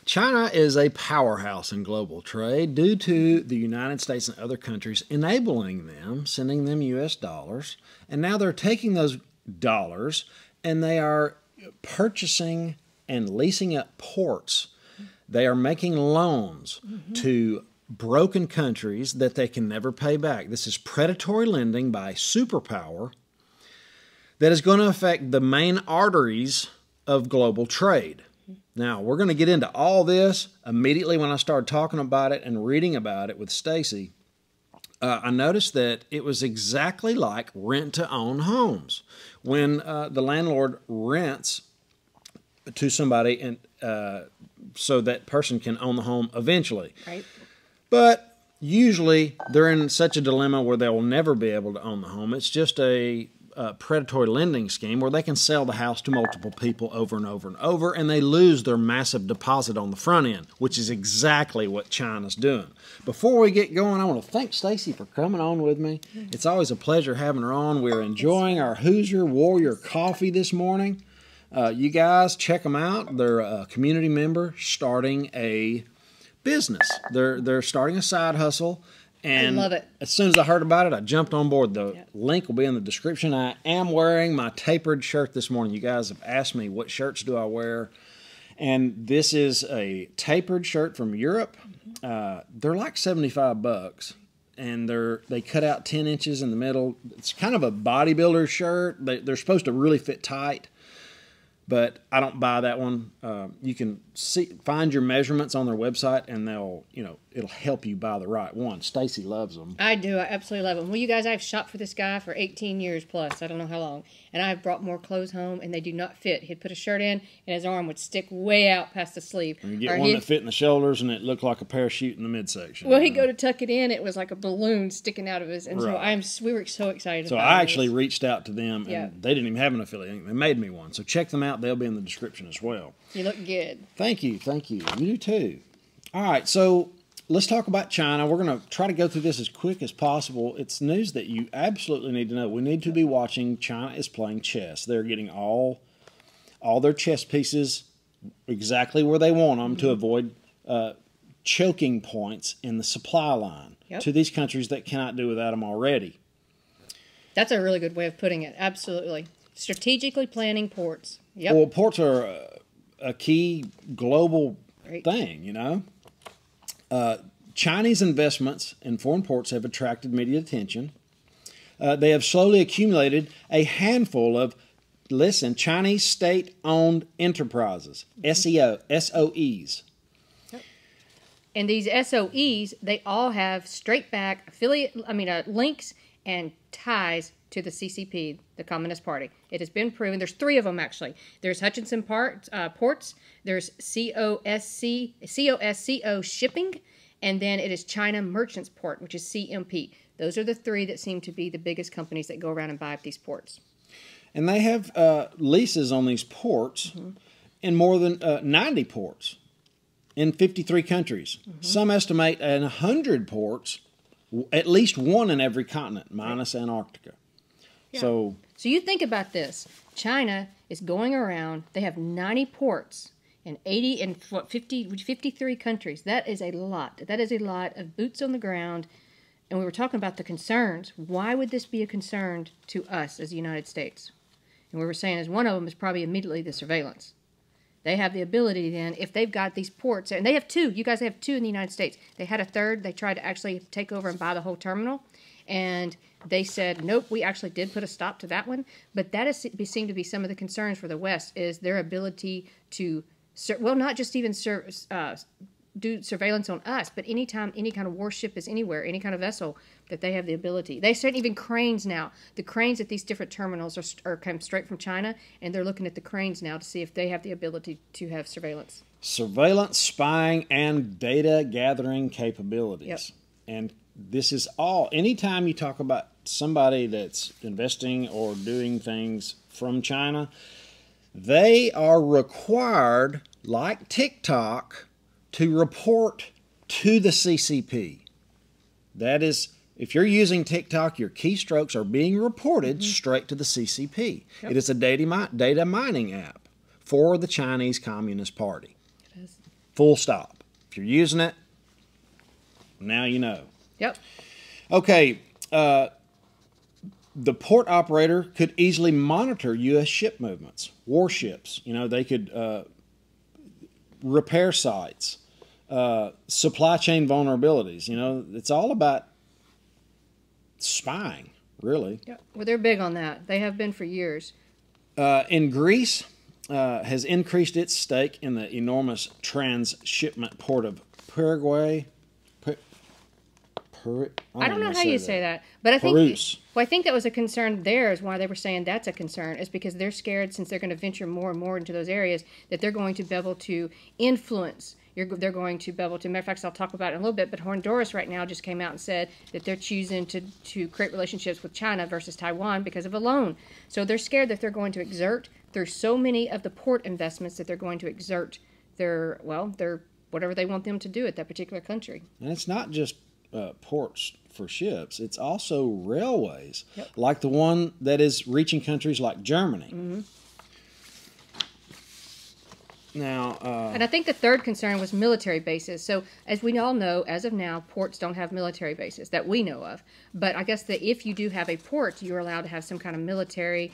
China is a powerhouse in global trade due to the United States and other countries enabling them, sending them U.S. dollars, and now they're taking those dollars and they are purchasing and leasing up ports. They are making loans to broken countries that they can never pay back. This is predatory lending by superpower that is going to affect the main arteries of global trade. Now, we're going to get into all this immediately when I started talking about it and reading about it with Stacey. I noticed that it was exactly like rent-to-own homes. When the landlord rents to somebody and so that person can own the home eventually. Right. But usually they're in such a dilemma where they will never be able to own the home. It's just a predatory lending scheme where they can sell the house to multiple people over and over and over, and they lose their massive deposit on the front end, which is exactly what China's doing. Before we get going, I want to thank Stacey for coming on with me. It's always a pleasure having her on. We're enjoying our Hoosier Warrior coffee this morning. You guys check them out. They're a community member starting a business. They're starting a side hustle. And I love it. As soon as I heard about it, I jumped on board. The link will be in the description. I am wearing my tapered shirt this morning. You guys have asked me what shirts do I wear. And this is a tapered shirt from Europe. They're like $75. And they cut out 10 inches in the middle. It's kind of a bodybuilder shirt. They're supposed to really fit tight. But I don't buy that one. You can find your measurements on their website, and it'll help you buy the right one. Stacey loves them. I do. I absolutely love them. Well, you guys, I've shopped for this guy for 18 years plus. I don't know how long. And I've brought more clothes home, and they do not fit. He'd put a shirt in, and his arm would stick way out past the sleeve. And you get one that fit in the shoulders, and it looked like a parachute in the midsection. Well, he'd go to tuck it in. It was like a balloon sticking out of his. And right. So we were so excited so about I actually reached out to them, Yeah. and they didn't even have an affiliate. They made me one. So check them out. They'll be in the description as well. You look good. Thank you. Thank you. You do too. All right, so let's talk about China. We're going to try to go through this as quick as possible. It's news that you absolutely need to know. We need to be watching. China is playing chess. They're getting all their chess pieces exactly where they want them to avoid choking points in the supply line to these countries that cannot do without them already. That's a really good way of putting it. Absolutely. Strategically planning ports. Yep. Well, ports are a key global thing, you know. Chinese investments in foreign ports have attracted media attention. They have slowly accumulated a handful of, Chinese state-owned enterprises, SOEs. Yep. And these SOEs, they all have straight-back links and ties to the CCP, the Communist Party. It has been proven. There's 3 of them, actually. There's Hutchinson Ports, there's COSCO Shipping, and then it is China Merchants Port, which is CMP. Those are the 3 that seem to be the biggest companies that go around and buy up these ports. And they have leases on these ports in more than 90 ports in 53 countries. Some estimate 100 ports, at least one in every continent, minus Antarctica. Yeah. So you think about this. China is going around. They have 90 ports in 53 countries. That is a lot. That is a lot of boots on the ground. And we were talking about the concerns. Why would this be a concern to us as the United States? And we were saying as one of them is probably immediately the surveillance. They have the ability then, if they've got these ports, and they have 2. You guys have 2 in the United States. They had a third. They tried to actually take over and buy the whole terminal. And they said, nope, we actually did put a stop to that one. But that seemed to be some of the concerns for the West, is their ability to, not just even do surveillance on us, but anytime any kind of warship is anywhere, any kind of vessel, that they have the ability. They said even cranes now. The cranes at these different terminals are come straight from China, and they're looking at the cranes now to see if they have the ability to have surveillance. Surveillance, spying, and data gathering capabilities. Yep. And this is all, anytime you talk about somebody that's investing or doing things from China, they are required, like TikTok, to report to the CCP. That is, if you're using TikTok, your keystrokes are being reported straight to the CCP. Yep. It is a data mining app for the Chinese Communist Party. It is. Full stop. If you're using it, now you know. Yep. Okay. The port operator could easily monitor U.S. ship movements, warships. You know, they could repair sites, supply chain vulnerabilities. You know, it's all about spying, really. Yep. Well, they're big on that. They have been for years. In Greece, has increased its stake in the enormous transshipment port of Paraguay. I don't know how you say that, but I think well, I think that was a concern there. Is why they were saying that's a concern is because they're scared since they're going to venture more and more into those areas that they're going to be able to influence. They're going to be able to. Matter of fact, I'll talk about it in a little bit. But Honduras right now just came out and said that they're choosing to create relationships with China versus Taiwan because of a loan. So they're scared that they're going to exert. There's so many of the port investments that they're going to exert their whatever they want them to do at that particular country. And it's not just ports for ships. It's also railways, like the one that is reaching countries like Germany. Mm-hmm. Now, and I think the third concern was military bases. So, as we all know, as of now, ports don't have military bases that we know of. But I guess that if you do have a port, you're allowed to have some kind of military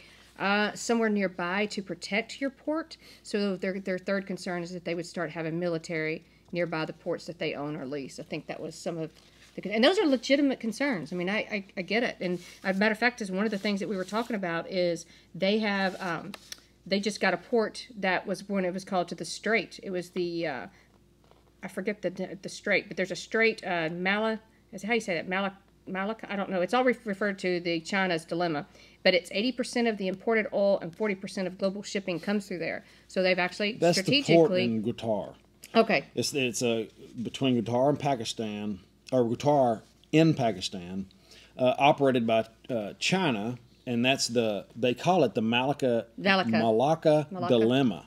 somewhere nearby to protect your port. So, their third concern is that they would start having military nearby the ports that they own or lease. I think that was some of and those are legitimate concerns. I mean, I get it. And as a matter of fact, is one of the things that we were talking about is they have they just got a port that was when it was called to the Strait. It was the I forget the Strait, but there's a Strait is how you say that Malacca. I don't know. It's all referred to the China's dilemma, but it's 80% of the imported oil and 40% of global shipping comes through there. So they've actually that's strategically. the port in Qatar. Okay. It's between Qatar and Pakistan. Or Qatar in Pakistan, operated by China, and that's they call it the Malacca dilemma,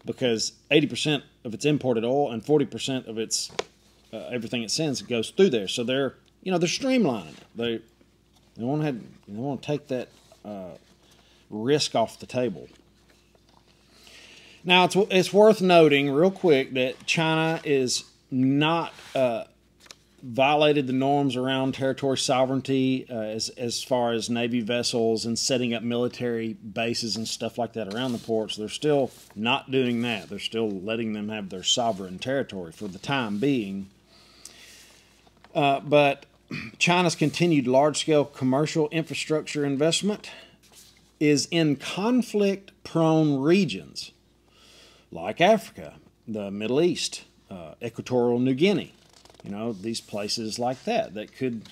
because 80% of its imported oil and 40% of its everything it sends goes through there. So they're streamlining it. They want to take that risk off the table. Now it's worth noting real quick that China is not violated the norms around territory sovereignty as far as Navy vessels and setting up military bases and stuff like that around the ports. They're still not doing that. They're still letting them have their sovereign territory for the time being. But China's continued large-scale commercial infrastructure investment is in conflict-prone regions like Africa, the Middle East, Equatorial New Guinea. You know, these places like that could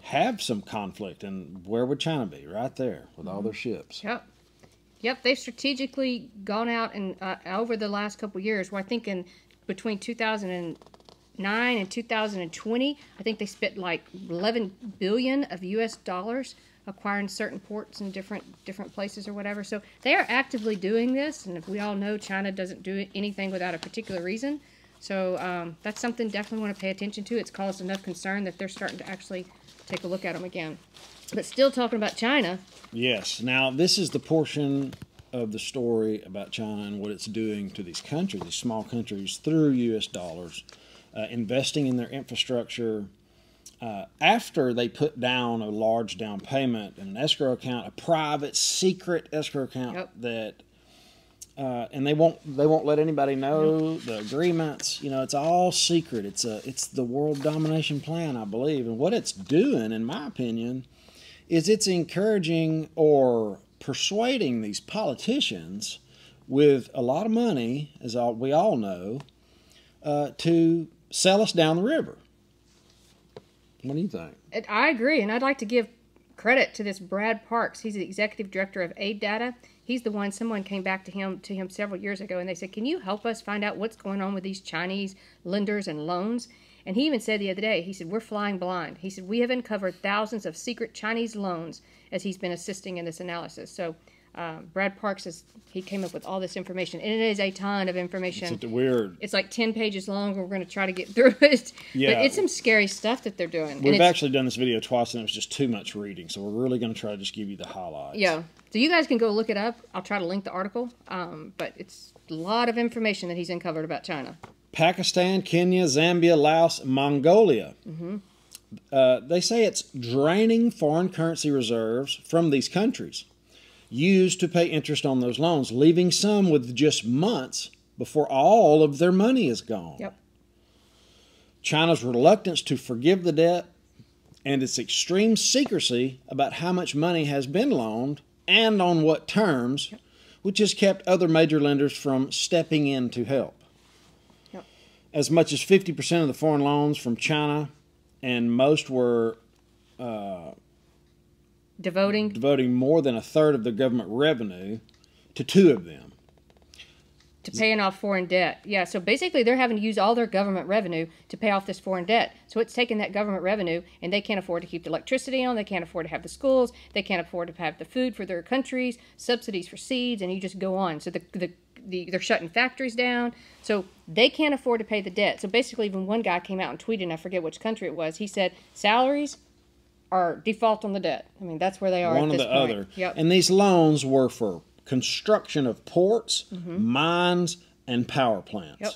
have some conflict. And where would China be? Right there with all their ships. Yep. They've strategically gone out and over the last couple of years, well, I think between 2009 and 2020, I think they spent like $11 billion of U.S. dollars acquiring certain ports in different places or whatever. So they are actively doing this. And if we all know China doesn't do anything without a particular reason. So that's something definitely want to pay attention to. It's caused enough concern that they're starting to actually take a look at them again. But still talking about China. Yes. Now, this is the portion of the story about China and what it's doing to these countries, these small countries, through U.S. dollars, investing in their infrastructure. After they put down a large down payment in an escrow account, a private, secret escrow account that... and they won't let anybody know the agreements. You know, it's all secret. It's the world domination plan, I believe. And what it's doing, in my opinion, is it's encouraging or persuading these politicians with a lot of money, as we all know, to sell us down the river. What do you think? I agree, and I'd like to give credit to this Brad Parks. He's the executive director of Aid Data. He's the one, someone came back to him several years ago, and they said, can you help us find out what's going on with these Chinese lenders and loans? And he even said the other day, he said, we're flying blind. He said, we have uncovered thousands of secret Chinese loans as he's been assisting in this analysis. So Brad Parks he came up with all this information, and it is a ton of information. It's weird. It's like 10 pages long. We're going to try to get through it. Yeah. But it's some scary stuff that they're doing. We've actually done this video twice, and it was just too much reading. So we're really going to try to just give you the highlights. Yeah. So you guys can go look it up. I'll try to link the article. But it's a lot of information that he's uncovered about China. Pakistan, Kenya, Zambia, Laos, Mongolia. They say it's draining foreign currency reserves from these countries, used to pay interest on those loans, leaving some with just months before all of their money is gone. Yep. China's reluctance to forgive the debt and its extreme secrecy about how much money has been loaned and on what terms, which has kept other major lenders from stepping in to help. Yep. As much as 50% of the foreign loans from China, and most were devoting more than a third of their government revenue to two of them. To paying off foreign debt. Yeah, so basically they're having to use all their government revenue to pay off this foreign debt. So it's taking that government revenue, and they can't afford to keep the electricity on, they can't afford to have the schools, they can't afford to have the food for their countries, subsidies for seeds, and you just go on. So they're shutting factories down, so they can't afford to pay the debt. So basically, even one guy came out and tweeted, and I forget which country it was, he said, salaries are default on the debt. I mean, that's where they are One at this or the point. other. Yep. And these loans were for construction of ports, mines, and power plants. Yep.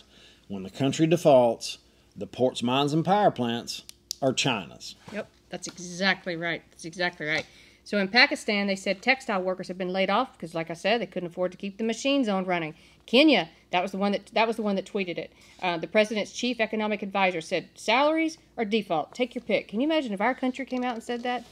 When the country defaults, the ports, mines, and power plants are China's. Yep, that's exactly right. That's exactly right. So in Pakistan, they said textile workers have been laid off because, like I said, they couldn't afford to keep the machines on running. Kenya, that was the one that tweeted it. The president's chief economic advisor said, salaries are default. Take your pick. Can you imagine if our country came out and said that?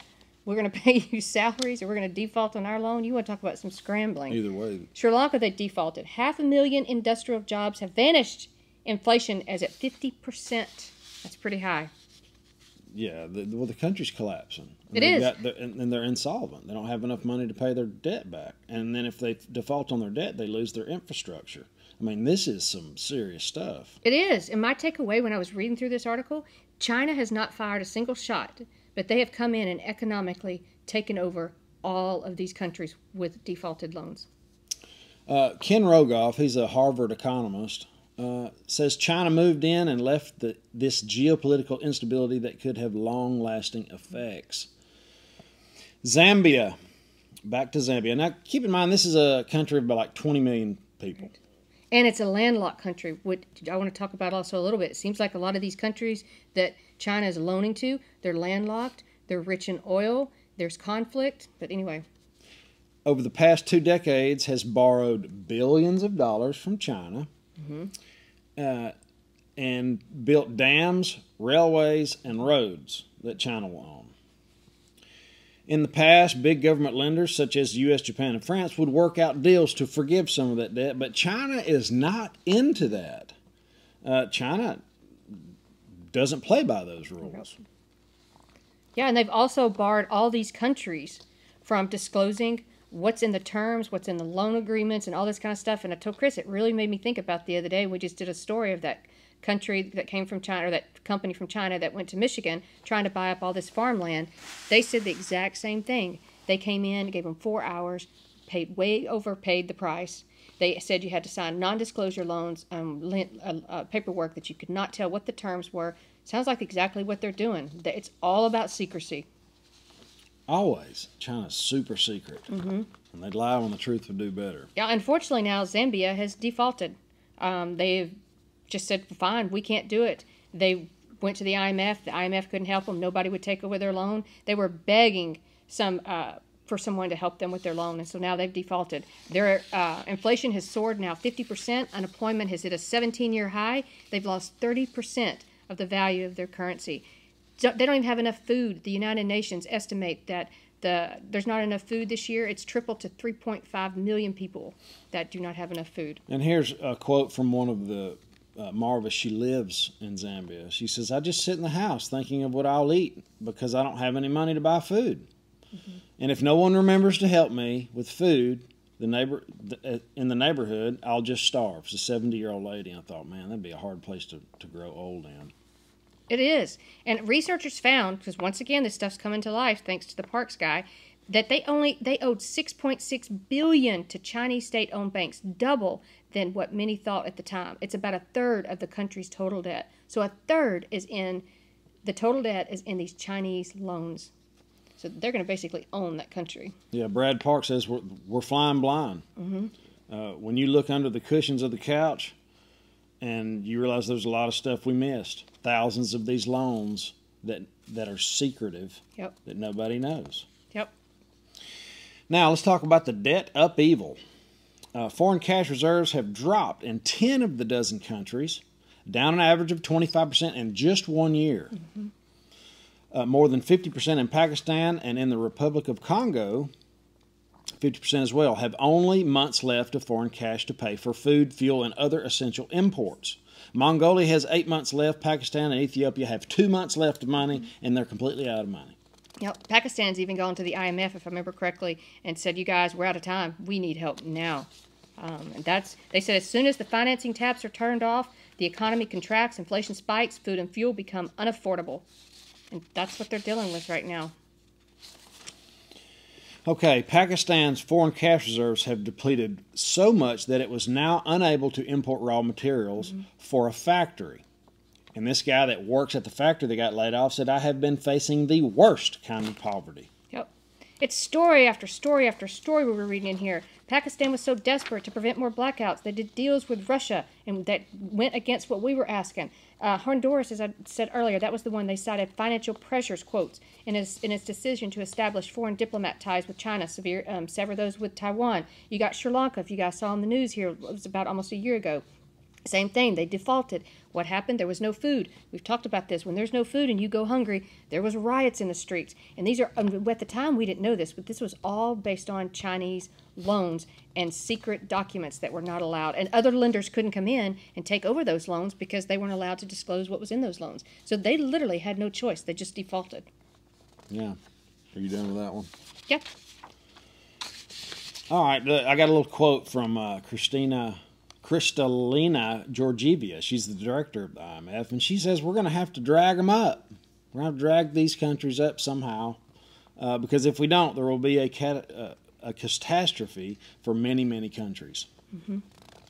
We're going to pay you salaries, or we're going to default on our loan? You want to talk about some scrambling. Either way. Sri Lanka, they defaulted. 500,000 industrial jobs have vanished. Inflation is at 50%. That's pretty high. Yeah, the country's collapsing. It is. And they're insolvent. They don't have enough money to pay their debt back. And then if they default on their debt, they lose their infrastructure. I mean, this is some serious stuff. It is. And my takeaway when I was reading through this article, China has not fired a single shot, but they have come in and economically taken over all of these countries with defaulted loans. Ken Rogoff, he's a Harvard economist, says China moved in and left this geopolitical instability that could have long-lasting effects. Zambia. Back to Zambia. Now, keep in mind, this is a country of about like 20 million people. And it's a landlocked country, which I want to talk about also a little bit. It seems like a lot of these countries that China is loaning to, they're landlocked, they're rich in oil, there's conflict. But anyway. Over the past 2 decades, has borrowed billions of dollars from China and built dams, railways, and roads that China will own. In the past, big government lenders such as the U.S., Japan, and France would work out deals to forgive some of that debt, but China is not into that. China doesn't play by those rules. Yeah, and they've also barred all these countries from disclosing what's in the terms, what's in the loan agreements, and all this kind of stuff. And I told Chris, it really made me think about the other day. We just did a story of that country that came from China, or that company from China that went to Michigan trying to buy up all this farmland. They said the exact same thing. They came in, gave them 4 hours, overpaid the price. They said you had to sign non-disclosure loans, paperwork that you could not tell what the terms were. Sounds like exactly what they're doing. It's all about secrecy. Always. China's super secret. And they'd lie when the truth would do better. Yeah, unfortunately now Zambia has defaulted. They've just said, fine, we can't do it. They went to the IMF. The IMF couldn't help them. Nobody would take over their loan. They were begging for someone to help them with their loan, and so now they've defaulted. Their inflation has soared now 50%. Unemployment has hit a 17-year high. They've lost 30% of the value of their currency. They don't even have enough food. The United Nations estimate that there's not enough food this year. It's tripled to 3.5 million people that do not have enough food. And here's a quote from one of the Marva. She lives in Zambia. She says, I just sit in the house thinking of what I'll eat because I don't have any money to buy food. And if no one remembers to help me with food in the neighborhood, I'll just starve. It's a 70-year-old lady. I thought, man, that'd be a hard place to grow old in. It is. And researchers found, because once again, this stuff's coming to life thanks to the Parks guy, that they owed 6.6 billion to Chinese state-owned banks, double than what many thought at the time. It's about a third of the country's total debt. So a third is in the total debt is in these Chinese loans. So they're going to basically own that country. Yeah, Brad Park says we're flying blind. When you look under the cushions of the couch and you realize there's a lot of stuff we missed, thousands of these loans that are secretive, that nobody knows. Yep. Now let's talk about the debt upheaval. Foreign cash reserves have dropped in 10 of the dozen countries, down an average of 25% in just 1 year. More than 50% in Pakistan, and in the Republic of Congo, 50% as well, have only months left of foreign cash to pay for food, fuel, and other essential imports. Mongolia has 8 months left. Pakistan and Ethiopia have 2 months left of money, and they're completely out of money. Yep. Pakistan's even gone to the IMF, if I remember correctly, and said, "You guys, we're out of time. We need help now." And they said as soon as the financing taps are turned off, the economy contracts, inflation spikes, food and fuel become unaffordable. And that's what they're dealing with right now. Okay, Pakistan's foreign cash reserves have depleted so much that it was now unable to import raw materials for a factory. And this guy that works at the factory that got laid off said, "I have been facing the worst kind of poverty." Yep. It's story after story after story we were reading in here. Pakistan was so desperate to prevent more blackouts. They did deals with Russia, and that went against what we were asking. Honduras, as I said earlier, that was the one they cited financial pressures, quotes, in its decision to establish foreign diplomat ties with China, sever those with Taiwan. You got Sri Lanka, if you guys saw on the news here, it was about almost a year ago. Same thing, they defaulted. What happened? There was no food. We've talked about this. When there's no food and you go hungry, there was riots in the streets. And these are, at the time we didn't know this, but this was all based on Chinese loans and secret documents that were not allowed. And other lenders couldn't come in and take over those loans because they weren't allowed to disclose what was in those loans. So they literally had no choice. They just defaulted. Yeah. Are you done with that one? Yep. All right. I got a little quote from Kristalina Georgieva. She's the director of the IMF, and she says we're going to have to drag them up. We're going to have to drag these countries up somehow, because if we don't, there will be a catastrophe for many, many countries.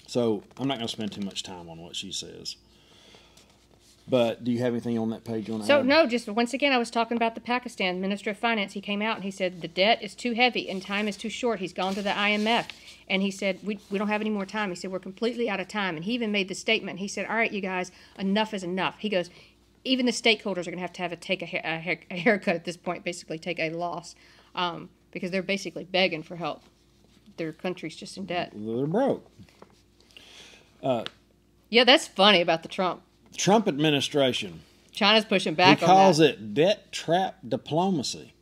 So I'm not going to spend too much time on what she says. But do you have anything on that page you want to add? No, just once again, I was talking about the Pakistan Minister of Finance. He came out and he said the debt is too heavy and time is too short. He's gone to the IMF. And he said, we don't have any more time. He said, we're completely out of time. And he even made the statement. He said, all right, you guys, enough is enough. He goes, even the stakeholders are going to have take a haircut at this point, basically take a loss, because they're basically begging for help. Their country's just in debt. They're broke. Yeah, that's funny about the Trump administration. China's pushing back on that. He calls it debt trap diplomacy,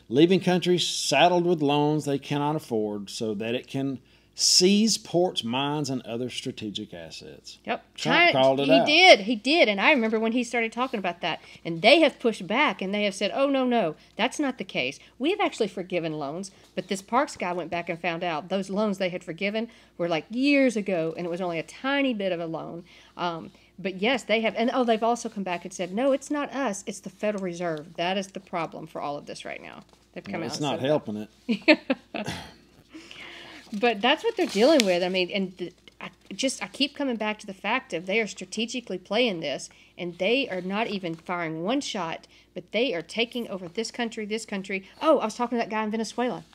leaving countries saddled with loans they cannot afford so that it can seize ports, mines, and other strategic assets. Yep. Trump called it out. He did. And I remember when he started talking about that. And they have pushed back and they have said, oh, no, that's not the case. We have actually forgiven loans. But this Parks guy went back and found out those loans they had forgiven were like years ago, and it was only a tiny bit of a loan. But yes, they have. And they've also come back and said, no, it's not us. It's the Federal Reserve. That is the problem for all of this right now. They've come out. It's not helping it. But that's what they're dealing with. I mean, and I keep coming back to the fact of they are strategically playing this, and they are not even firing one shot, but they are taking over this country, this country. Oh, I was talking to that guy in Venezuela.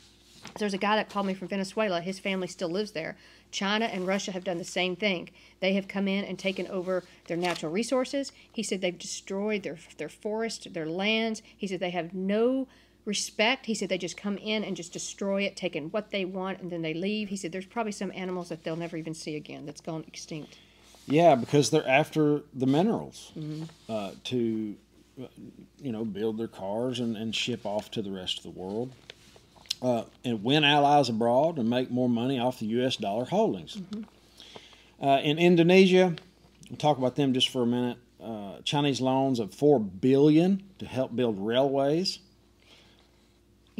There's a guy that called me from Venezuela. His family still lives there. China and Russia have done the same thing. They have come in and taken over their natural resources. He said they've destroyed their forests, their lands. He said they have no respect. He said they just come in and just destroy it, taking what they want, and then they leave. He said there's probably some animals that they'll never even see again that's gone extinct. Yeah, because they're after the minerals to, build their cars and ship off to the rest of the world. And win allies abroad and make more money off the U.S. dollar holdings. In Indonesia, we'll talk about them just for a minute. Chinese loans of $4 billion to help build railways.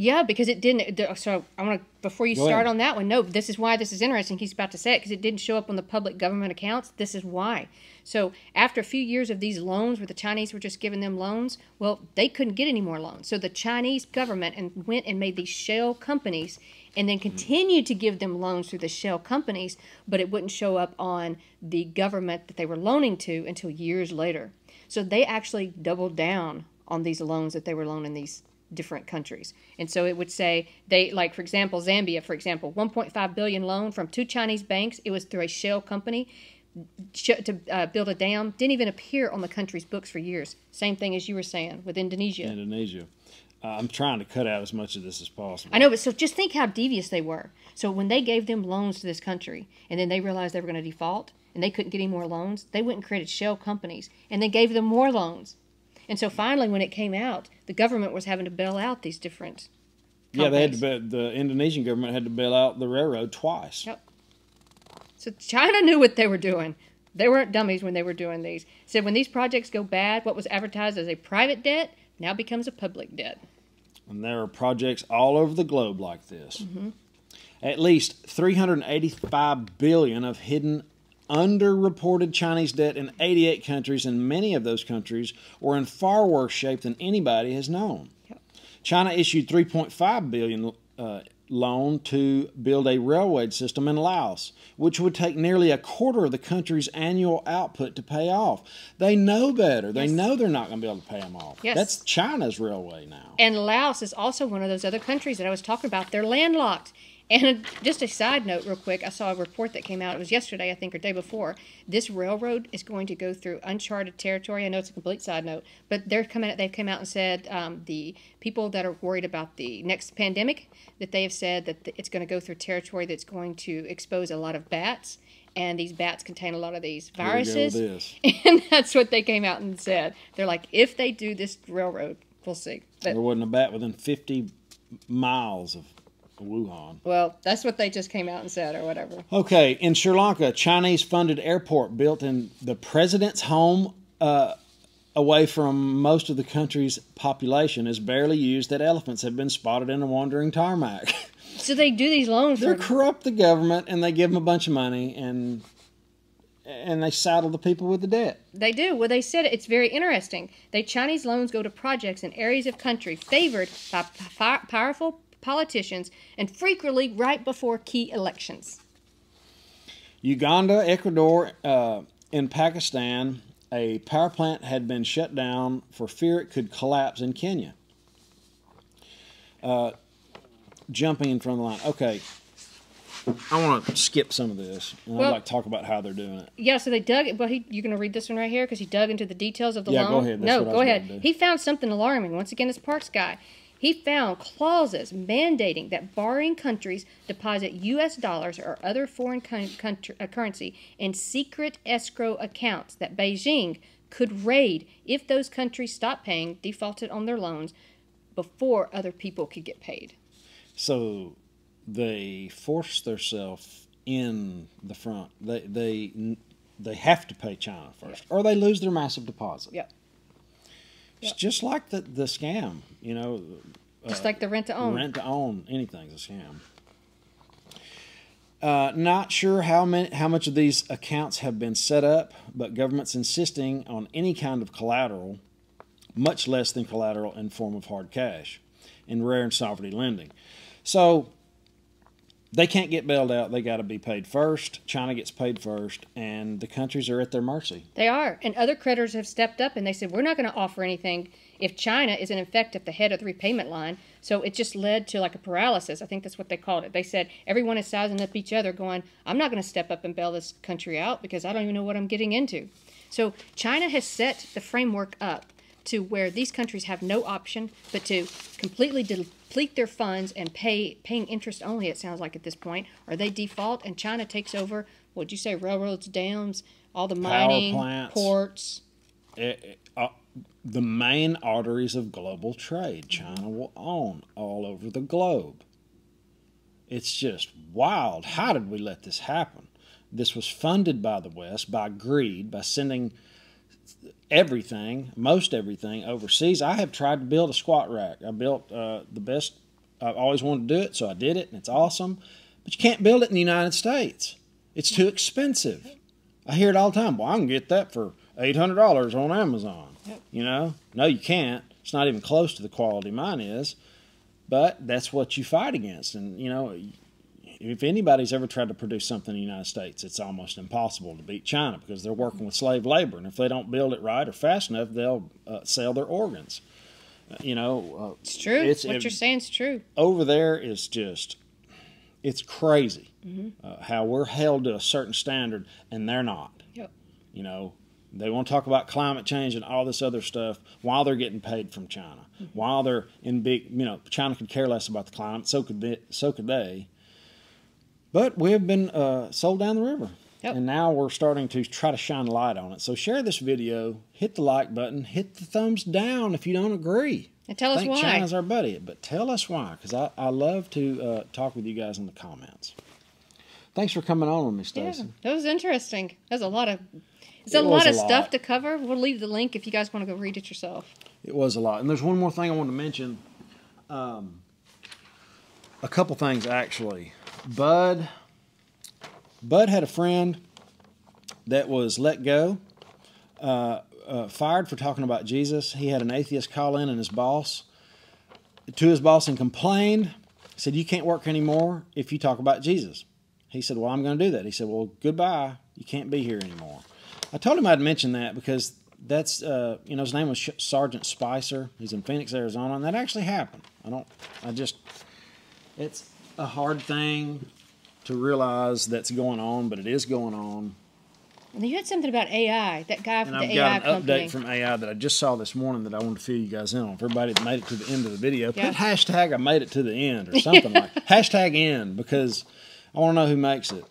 Yeah, because it didn't. So I want to, before you Go start ahead. on that one, no, this is why this is interesting. He's about to say it because it didn't show up on the public government accounts. This is why. So after a few years of these loans where the Chinese were just giving them loans, well, they couldn't get any more loans. So the Chinese government went and made these shell companies and then continued to give them loans through the shell companies, but it wouldn't show up on the government that they were loaning to until years later. So they actually doubled down on these loans that they were loaning these different countries. And so it would say they, like, for example, Zambia, for example, 1.5 billion loan from 2 Chinese banks. It was through a shell company to build a dam. Didn't even appear on the country's books for years. Same thing as you were saying with Indonesia. I'm trying to cut out as much of this as possible. I know, but so just think how devious they were. So when they gave them loans to this country and then they realized they were going to default and they couldn't get any more loans, they went and created shell companies and they gave them more loans. And so finally, when it came out, the government was having to bail out these different companies. Yeah, they had to. The Indonesian government had to bail out the railroad twice. Yep. So China knew what they were doing. They weren't dummies when they were doing these. Said when these projects go bad, what was advertised as a private debt now becomes a public debt. And there are projects all over the globe like this. At least $385 billion of hidden underreported Chinese debt in 88 countries, and many of those countries were in far worse shape than anybody has known. Yep. China issued $3.5 billion loan to build a railway system in Laos, which would take nearly a quarter of the country's annual output to pay off. They know better. They know they're not going to be able to pay them off. Yes. That's China's railway now. And Laos is also one of those other countries that I was talking about. They're landlocked. And just a side note real quick, I saw a report that came out, it was yesterday, I think, or day before. This railroad is going to go through uncharted territory. I know it's a complete side note, but they've come out and said the people that are worried about the next pandemic, that they have said that it's going to go through territory that's going to expose a lot of bats, and these bats contain a lot of these viruses. Here we go with this. And that's what they came out and said. They're like, if they do this railroad, we'll see. But, There wasn't a bat within 50 miles of Wuhan. well, that's what they just came out and said, or whatever. Okay, in Sri Lanka, Chinese-funded airport built in the president's home away from most of the country's population is barely used that elephants have been spotted in a wandering tarmac. So they do these loans They for corrupt the government, and they give them a bunch of money, and they saddle the people with the debt. They do. Well, they said it's very interesting. Chinese loans go to projects in areas of country favored by powerful politicians and frequently right before key elections. Uganda, Ecuador, and Pakistan, a power plant had been shut down for fear it could collapse in Kenya. Jumping in front of the line. Okay. I want to skip some of this, and I'd like to talk about how they're doing it. Yeah, so they dug. Well, you're going to read this one right here because he dug into the details of the loan. Yeah, go ahead. That's no, what I go was ahead. about to do. He found something alarming. Once again, this Parks guy. He found clauses mandating that borrowing countries deposit U.S. dollars or other foreign currency in secret escrow accounts that Beijing could raid if those countries stopped paying, defaulted on their loans, before other people could get paid. So they force themselves in the front. They have to pay China first, or they lose their massive deposit. Yep. It's just like the scam, you know. Just like the rent to own. Rent to own, anything's a scam. Not sure how much of these accounts have been set up, but government's insisting on any kind of collateral, much less than collateral in form of hard cash, in rare and sovereignty lending. So they can't get bailed out. They got to be paid first. China gets paid first, and the countries are at their mercy. They are. And other creditors have stepped up and they said, we're not going to offer anything if China isn't in fact at the head of the repayment line. So it just led to like a paralysis. I think that's what they called it. They said everyone is sizing up each other going, I'm not going to step up and bail this country out because I don't even know what I'm getting into. So China has set the framework up to where these countries have no option but to completely deplete their funds and paying interest only, it sounds like at this point, or they default and China takes over, what'd you say, railroads, dams, all the mining, power plants, ports. The main arteries of global trade, China will own all over the globe. It's just wild. How did we let this happen? This was funded by the West, by greed, by sending everything, most everything, overseas. I have tried to build a squat rack. I built the best I've always wanted to do it, so I did it, and it's awesome. But you can't build it in the United States. It's too expensive. I hear it all the time. Well, I can get that for $800 on Amazon. Yep. You know? No, you can't. It's not even close to the quality mine is. But that's what you fight against. And, you know, if anybody's ever tried to produce something in the United States, it's almost impossible to beat China because they're working with slave labor. And if they don't build it right or fast enough, they'll sell their organs. You know, it's true. What you're saying is true. Over there is just, it's crazy how we're held to a certain standard and they're not. Yep. You know, they want to talk about climate change and all this other stuff while they're getting paid from China. While they're in big, you know, China could care less about the climate, so could they. But we have been sold down the river. Yep. And now we're starting to try to shine a light on it. So share this video, hit the like button, hit the thumbs down if you don't agree. And tell us why. China's our buddy, but tell us why, because I love to talk with you guys in the comments. Thanks for coming on with me, Stacey. Yeah, that was interesting. There's a lot of stuff to cover. We'll leave the link if you guys want to go read it yourself. It was a lot. And there's one more thing I wanted to mention. A couple things, actually. Bud had a friend that was let go, fired for talking about Jesus. He had an atheist call in and his boss and complained. Said, you can't work anymore if you talk about Jesus. He said, well, I'm going to do that. He said, well, goodbye. You can't be here anymore. I told him I'd mention that because that's, you know, his name was Sergeant Spicer. He's in Phoenix, Arizona, and that actually happened. It's a hard thing to realize that's going on, but it is going on. And you had something about AI, that guy from the AI company. And I've got an update from AI that I just saw this morning that I wanted to fill you guys in on. For everybody that made it to the end of the video, put hashtag I made it to the end or something like hashtag end, because I want to know who makes it.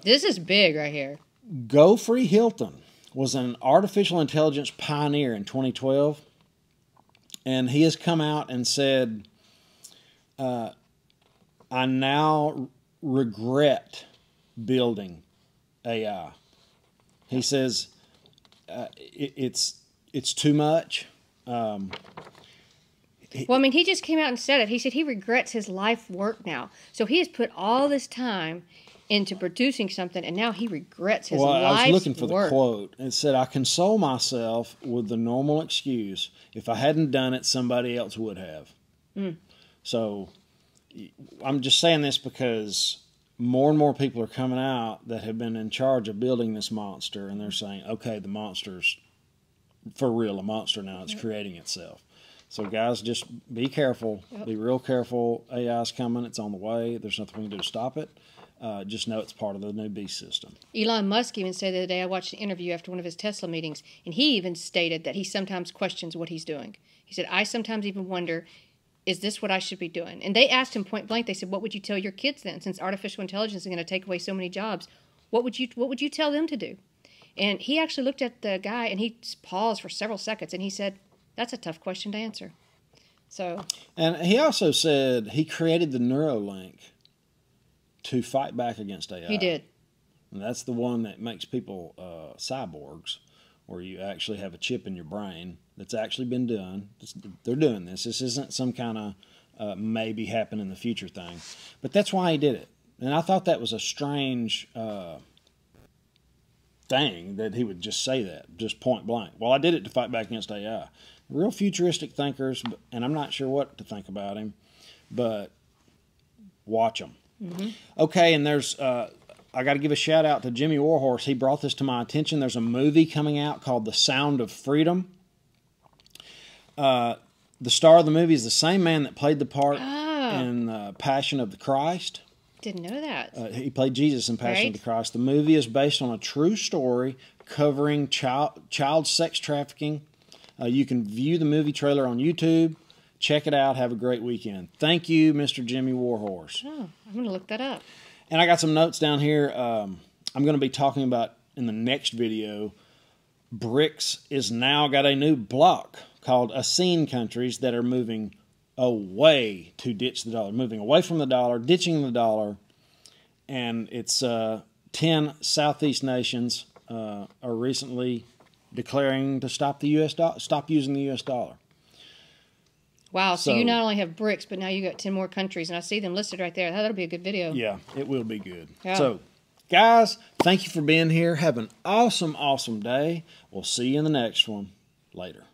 This is big right here. Geoffrey Hilton was an artificial intelligence pioneer in 2012, and he has come out and said, I now regret building AI. He says it's too much. Well, I mean, he just came out and said it. He said he regrets his life work now. So he has put all this time into producing something, and now he regrets his life's work. I was looking for the quote. It said, I console myself with the normal excuse. If I hadn't done it, somebody else would have. So I'm just saying this because more and more people are coming out that have been in charge of building this monster, and they're saying, okay, the monster's for real, a monster now. It's creating itself. So, guys, just be careful. Be real careful. AI's coming. It's on the way. There's nothing we can do to stop it. Just know it's part of the new beast system. Elon Musk even said the other day, I watched an interview after one of his Tesla meetings, and he even stated that he sometimes questions what he's doing. He said, I sometimes even wonder, is this what I should be doing? And they asked him point blank, they said, what would you tell your kids then? Since artificial intelligence is going to take away so many jobs, what would you tell them to do? And he actually looked at the guy, and he paused for several seconds, and he said, that's a tough question to answer. So. And he also said he created the Neuralink to fight back against AI. He did. And that's the one that makes people cyborgs, where you actually have a chip in your brain that's actually been done. They're doing this. This isn't some kind of maybe happen in the future thing. But that's why he did it. And I thought that was a strange thing that he would just say that, just point blank. Well, I did it to fight back against AI. Real futuristic thinkers, and I'm not sure what to think about him, but watch them. Okay, and there's, I got to give a shout out to Jimmy Warhorse. He brought this to my attention. There's a movie coming out called The Sound of Freedom. The star of the movie is the same man that played the part in Passion of the Christ. Didn't know that. He played Jesus in Passion of the Christ. The movie is based on a true story covering child sex trafficking. You can view the movie trailer on YouTube. Check it out. Have a great weekend. Thank you, Mr. Jimmy Warhorse. Oh, I'm going to look that up. And I got some notes down here. I'm going to be talking about in the next video. BRICS is now got a new block called ASEAN countries that are moving away to ditch the dollar, moving away from the dollar, ditching the dollar, and it's 10 Southeast nations are recently declaring to stop the stop using the U.S. dollar. Wow, so you not only have BRICS, but now you got 10 more countries, and I see them listed right there. That'll be a good video. Yeah, it will be good. Yeah. So, guys, thank you for being here. Have an awesome, awesome day. We'll see you in the next one. Later.